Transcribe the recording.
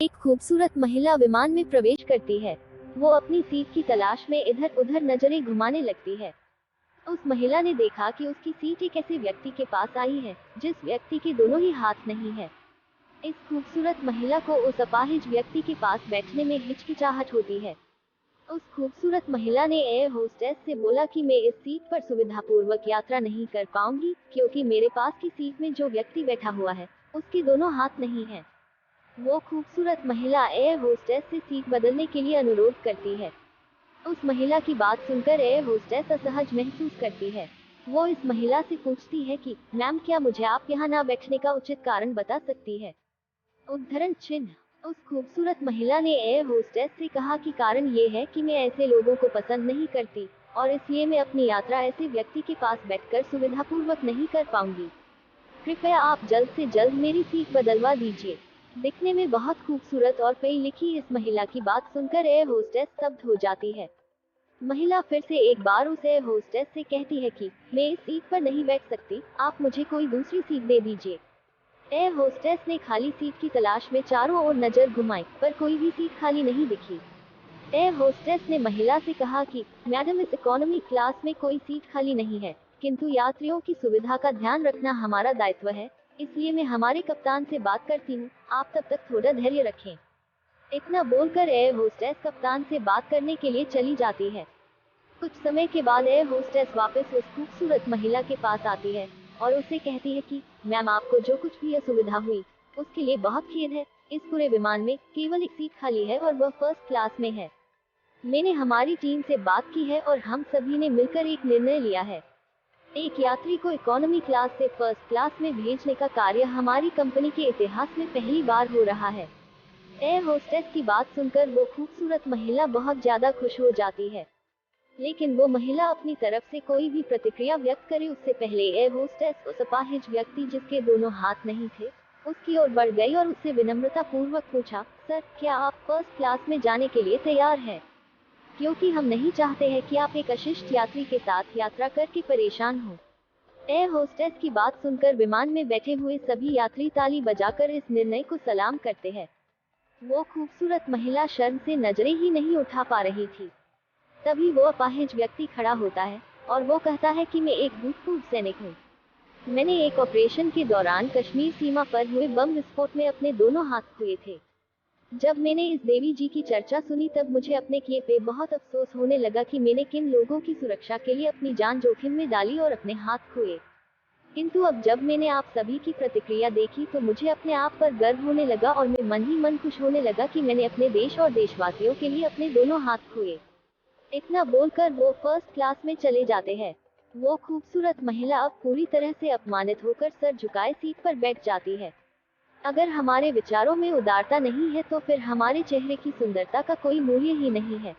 एक खूबसूरत महिला विमान में प्रवेश करती है। वो अपनी सीट की तलाश में इधर उधर नजरें घुमाने लगती है। उस महिला ने देखा कि उसकी सीट एक ऐसे व्यक्ति के पास आई है जिस व्यक्ति के दोनों ही हाथ नहीं है। इस खूबसूरत महिला को उस अपाहिज व्यक्ति के पास बैठने में हिचकिचाहट होती है। उस खूबसूरत महिला ने एयर होस्टेस से बोला कि मैं इस सीट पर सुविधापूर्वक यात्रा नहीं कर पाऊंगी, क्योंकि मेरे पास की सीट में जो व्यक्ति बैठा हुआ है उसके दोनों हाथ नहीं हैं। वो खूबसूरत महिला एयर होस्टेस से सीट बदलने के लिए अनुरोध करती है। उस महिला की बात सुनकर एयर होस्टेस असहज महसूस करती है। वो इस महिला से पूछती है कि मैम, क्या मुझे आप यहाँ ना बैठने का उचित कारण बता सकती है? उद्धरण चिन्ह। उस खूबसूरत महिला ने एयर होस्टेस से कहा कि कारण ये है कि मैं ऐसे लोगों को पसंद नहीं करती और इसलिए मैं अपनी यात्रा ऐसे व्यक्ति के पास बैठकर सुविधापूर्वक नहीं कर पाऊंगी। कृपया आप जल्द से जल्द मेरी सीट बदलवा दीजिए। दिखने में बहुत खूबसूरत और पढ़ी लिखी इस महिला की बात सुनकर एयर होस्टेस स्तब्ध हो जाती है। महिला फिर से एक बार उस एयर होस्टेस से कहती है कि मैं इस सीट पर नहीं बैठ सकती, आप मुझे कोई दूसरी सीट दे दीजिए। एयर होस्टेस ने खाली सीट की तलाश में चारों ओर नजर घुमाई, पर कोई भी सीट खाली नहीं दिखी। एयर होस्टेस ने महिला से कहा कि मैडम, इस इकोनॉमी क्लास में कोई सीट खाली नहीं है, किंतु यात्रियों की सुविधा का ध्यान रखना हमारा दायित्व है, इसलिए मैं हमारे कप्तान से बात करती हूँ, आप तब तक थोड़ा धैर्य रखें। इतना बोलकर एयर होस्टेस कप्तान से बात करने के लिए चली जाती है। कुछ समय के बाद एयर होस्टेस वापस उस खूबसूरत महिला के पास आती है और उसे कहती है कि मैम, आपको जो कुछ भी असुविधा हुई उसके लिए बहुत खेद है। इस पूरे विमान में केवल एक सीट खाली है और वह फर्स्ट क्लास में है। मैंने हमारी टीम से बात की है और हम सभी ने मिलकर एक निर्णय लिया है। एक यात्री को इकोनॉमी क्लास से फर्स्ट क्लास में भेजने का कार्य हमारी कंपनी के इतिहास में पहली बार हो रहा है। एयर होस्टेस की बात सुनकर वो खूबसूरत महिला बहुत ज्यादा खुश हो जाती है, लेकिन वो महिला अपनी तरफ से कोई भी प्रतिक्रिया व्यक्त करे उससे पहले एयर होस्टेस उस अपाहिज व्यक्ति जिसके दोनों हाथ नहीं थे उसकी ओर बढ़ गई और उससे विनम्रता पूर्वक पूछा, सर, क्या आप फर्स्ट क्लास में जाने के लिए तैयार हैं? क्योंकि हम नहीं चाहते हैं कि आप एक अशिष्ट यात्री के साथ यात्रा करके परेशान हो। एयर होस्टेस की बात सुनकर विमान में बैठे हुए सभी यात्री ताली बजाकर इस निर्णय को सलाम करते हैं। वो खूबसूरत महिला शर्म से नजरें ही नहीं उठा पा रही थी। तभी वो अपाहिज व्यक्ति खड़ा होता है और वो कहता है कि मैं एक भूतपूर्व सैनिक हूँ। मैंने एक ऑपरेशन के दौरान कश्मीर सीमा पर हुए बम विस्फोट में अपने दोनों हाथ खोए थे। जब मैंने इस देवी जी की चर्चा सुनी तब मुझे अपने किए पे बहुत अफसोस होने लगा कि मैंने किन लोगों की सुरक्षा के लिए अपनी जान जोखिम में डाली और अपने हाथ खोए। किंतु अब जब मैंने आप सभी की प्रतिक्रिया देखी तो मुझे अपने आप पर गर्व होने लगा और मैं मन ही मन खुश होने लगा कि मैंने अपने देश और देशवासियों के लिए अपने दोनों हाथ खोए। इतना बोलकर वो फर्स्ट क्लास में चले जाते हैं। वो खूबसूरत महिला अब पूरी तरह से अपमानित होकर सर झुकाए सीट पर बैठ जाती है। अगर हमारे विचारों में उदारता नहीं है तो फिर हमारे चेहरे की सुंदरता का कोई मूल्य ही नहीं है।